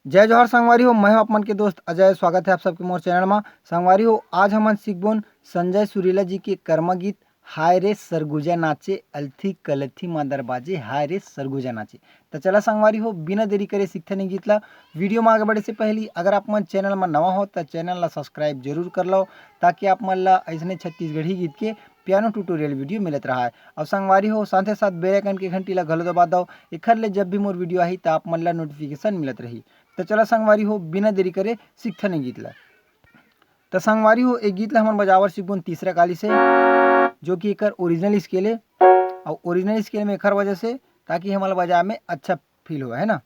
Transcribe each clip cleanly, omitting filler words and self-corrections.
जय जोहर संगवारी हो। मैं हूं आप मन के दोस्त अजय। स्वागत है आप सबके मोर चैनल में। संगवारी हो, आज हमन सीखबोन संजय सुरीला जी के कर्मा गीत हाय रे सरगुजा नाचे अलथी कलथी मादर बाजे हाय रे सरगुजा नाचे। तो चला संगवारी हो, बिना देरी करे सीखते नहीं गीत ला। वीडियो में आगे बढ़े से पहले अगर आप मन चैनल में नवा हो तो चैनल ला सब्सक्राइब जरूर कर लो, ताकि आप मन ला ऐसने छत्तीसगढ़ी गीत के पियानो ट्यूटोरियल वीडियो मिलत रहा है। और संगवारी हो, साथ ही साथ बेल आइकन की घंटी ला घलो दबा दो। एखर ले जब भी मोर वीडियो आई तो आप मन ला नोटिफिकेशन मिलत रही। तो चला संगवारी हो, बिना देरी करे सीखते नहीं गीत ला। तो संगवारी हो, एक गीत ला हमन बजावर सीखबोन तीसरा काली से, जो कि एक ओरिजिनल स्केल है। और ओरिजिनल स्केल में एकर वजह से ताकि हमारा बजाए में अच्छा फील हो, है ना।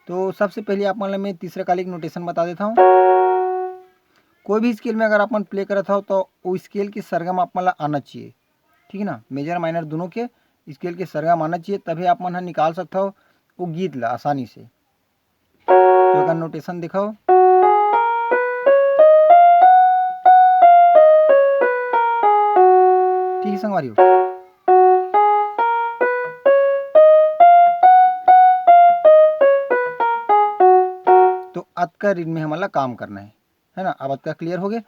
तो सबसे पहले आप मन ला मैं तीसरा काली की नोटेशन बता देता हूँ। कोई भी स्केल में अगर आप मन प्ले करत हो तो वो स्केल की सरगम आप मन ला आना चाहिए, ठीक है ना। मेजर माइनर दोनों के स्केल के सरगम आना चाहिए, तभी आप मन निकाल सकते हो वो गीत ला आसानी से। तो एक नोटेशन दिखाओ। ठीक है संगवारी हो। तो अत का रीड में हमारा काम करना है ना। अब अत का क्लियर हो गया।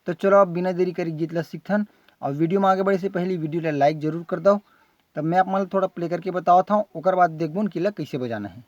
तो चलो अब बिना देरी करी गीत ला सीखथन। और वीडियो में आगे बढ़े से पहले वीडियो ला लाइक जरूर कर दो। तब मैं आप मन थोड़ा प्ले करके बताओ था, ओकर बाद देखबोन कि ला कैसे बजाना है।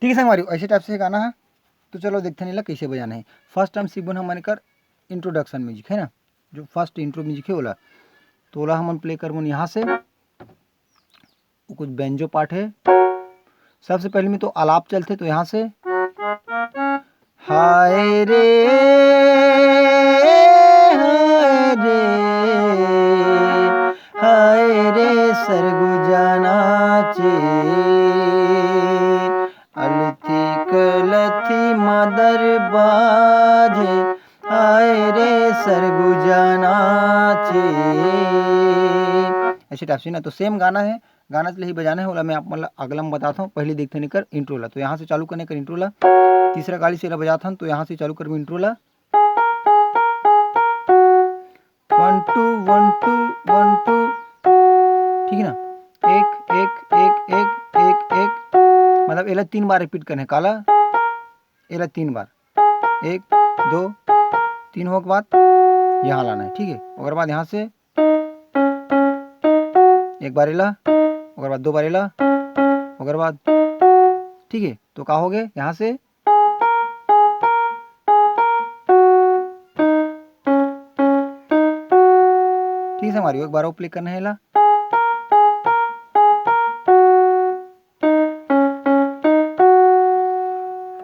ठीक है संगवारी, ऐसे टाइप से गाना है। तो चलो देखते नहीं ला कैसे बजाना है। फर्स्ट टाइम सीखबोन हमारे कर इंट्रोडक्शन म्यूजिक, है ना। जो फर्स्ट इंट्रो म्यूजिक है ओला, तो ओला हम प्ले करबोन यहाँ से। वो कुछ बेंजो पार्ट है। सबसे पहले में तो आलाप चलते, तो यहाँ से हाय रे हाय रे हाय रे सरगुजा नाचे अलथी कलथी मदर बाजे हाय रे सरगुजा नाचे। ऐसे टाइप से ना। तो सेम गाना है, गाना से ही बजाना है वाला। मैं आप मतलब अगला में बताता हूँ, पहले देखते नहीं कर इंट्रो ला। तो यहाँ से चालू करने कर इंट्रो ला। तीसरा गाड़ी से बजाता हूँ, तो यहाँ से चालू कर इंट्रो ला। 1 2 1 2 1 2, ठीक है ना। एक एक एक एक एक एक, मतलब एला 3 बार रिपीट करने काला। एला 3 बार, 1 2 3 हो के बाद यहाँ लाना है, ठीक है। और बाद यहाँ से एक बार एला, और बाद 2 बार एला, और बाद, ठीक है। तो का हो गए यहाँ से ठीक है हमारी। एक बार और प्ले करना है ला।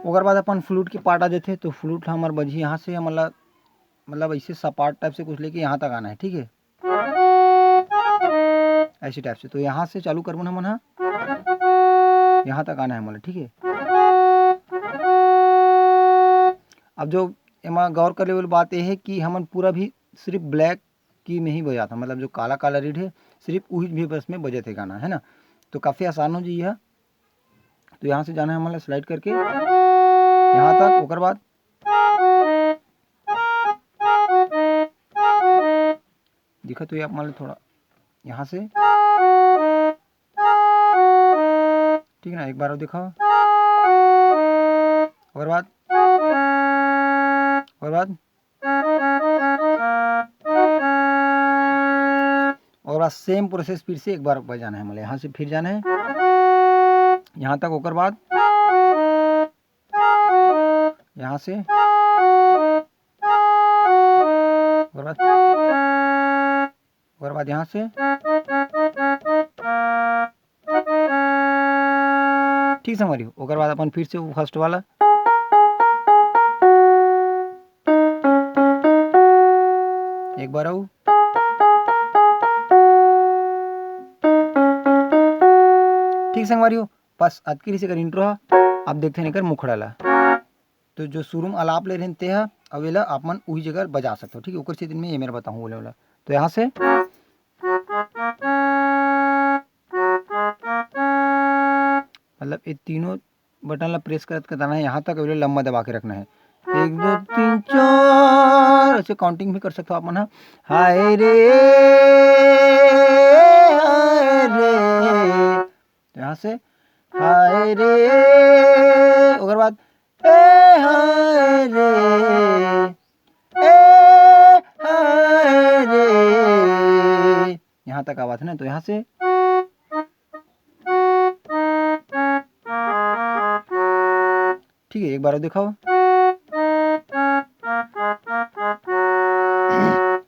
ओकर बाद अपन फ्लूट के पार्ट आ जाते, तो फ्लूट हमार बजी यहाँ से मतलब मतलब ऐसे सपाट टाइप से कुछ लेके यहाँ तक आना है, ठीक है, ऐसे टाइप से। तो यहाँ से चालू करबो हमन हा, यहाँ तक आना है मतलब, ठीक है। अब जो एमा गौर करे वाली बात यह है कि हमन पूरा भी सिर्फ ब्लैक की में ही बजाता, मतलब जो काला काला रीड है सिर्फ वही भी बस में बजे थे गाना, है ना। तो काफ़ी आसान हो जी है। तो यहाँ से जाना है हमारा स्लाइड करके यहाँ तक, ओकर बाद दिखा तो ये आप मान लो थोड़ा यहाँ से, ठीक है ना। एक बार और दिखाओ, ओकर बाद सेम प्रोसेस फिर से एक बार बजाना है, मतलब यहाँ से फिर जाना है यहाँ तक, ओकर बाद यहाँ से, ओकर बाद यहाँ से, ठीक समझ रही हो। ओकर बाद अपन फिर से वो फर्स्ट वाला, एक बार आओ, ठीक संगवारी हो। बस आज की कर इंट्रो है, आप देखते नहीं कर मुखड़ा ला। तो जो शुरू में अलाप ले रहे ते है अवेला आप मन वही जगह बजा सकते हो, ठीक है। ओकर से दिन में ये मेरा बताऊँ बोले वाला। तो यहाँ से मतलब ये तीनों बटन ला प्रेस करते करना है, यहाँ तक अवेला लंबा दबा के रखना है। 1 2 3 4 ऐसे काउंटिंग भी कर सकते हो आप मन। हाय रे हाय रे, तो यहाँ से हाय रे, ओकर बाद ए हाय रे, ए हाय रे, यहाँ तक आवाज है ना। तो यहाँ से ठीक है, एक बार और दिखाओ,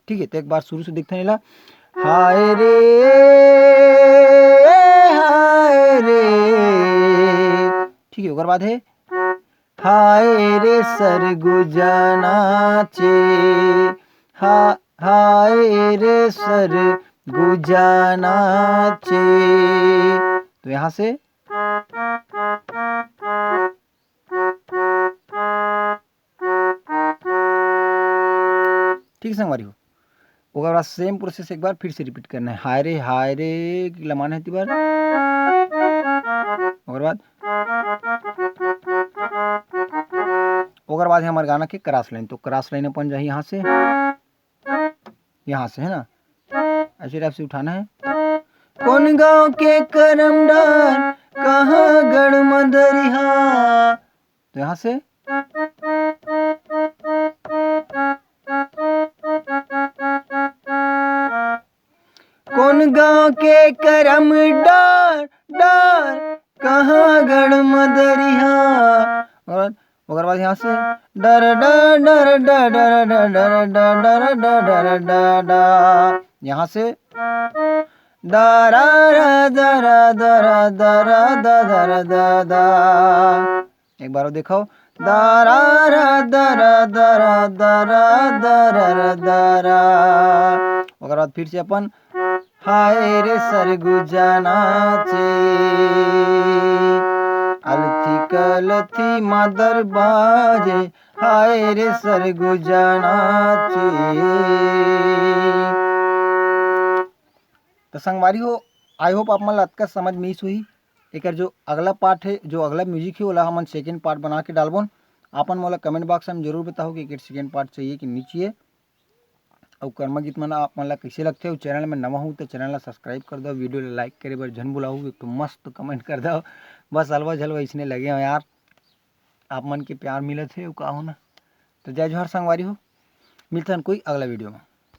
ठीक है। तो एक बार शुरू से दिखता नहीं ला, हाय रे हाय रे, ठीक है। ओकर बाद है हाय रे सरगुजा नाचे, हाय रे सरगुजा नाचे। तो यहाँ से ठीक संगवारी हो। ओकर बाद सेम प्रोसेस एक बार फिर से रिपीट करना है, हाय रे लमाना है बार, ओकर बाद है हमारे गाना के क्रॉस लाइन। तो क्रॉस लाइन अपन जाए यहाँ से है ना, ऐसे टाइप से उठाना है। कौन गांव के करम डार कहाँ गढ़ मदरिहा, तो यहाँ से कौन गांव के करम डार कहाँ गढ़ मदरिहा, और ओकर बाद यहाँ से डर डर डर डर डर डर डर डर डर डर डर, यहाँ से दरा दरा दरा दरा दरा दरा, एक बार और देखो, दरा दरा दरा दरा दरा दरा। ओकर बाद फिर से अपन हाय रे सरगुजा नाचे, अलथी कलथी मादर बाजे, हाय रे सरगुजा नाचे। तो संगवारी हो, आई होप आप मन ला अतका समझ में हुई। एक जो अगला पार्ट है, जो अगला म्यूजिक है ओला हमन सेकेंड पार्ट बना के डालबोन। आपन मोला कमेंट बॉक्स में जरूर बताओ कि सेकेंड पार्ट चाहिए कि नहीं चाहिए, और कर्मा गीत मन आप मन ला कैसे लगते हो। चैनल में नवा हूँ तो चैनल ला सब्सक्राइब कर दो, वीडियो ला लाइक करे बर झन बुलाऊ, एक तो मस्त कमेंट कर दो। बस हलवा झलवा इसने लगे हो यार, आप मन के प्यार मिलत है का हो ना। तो जय जोहर संगवारी हो, मिलते हैं कोई अगला वीडियो में।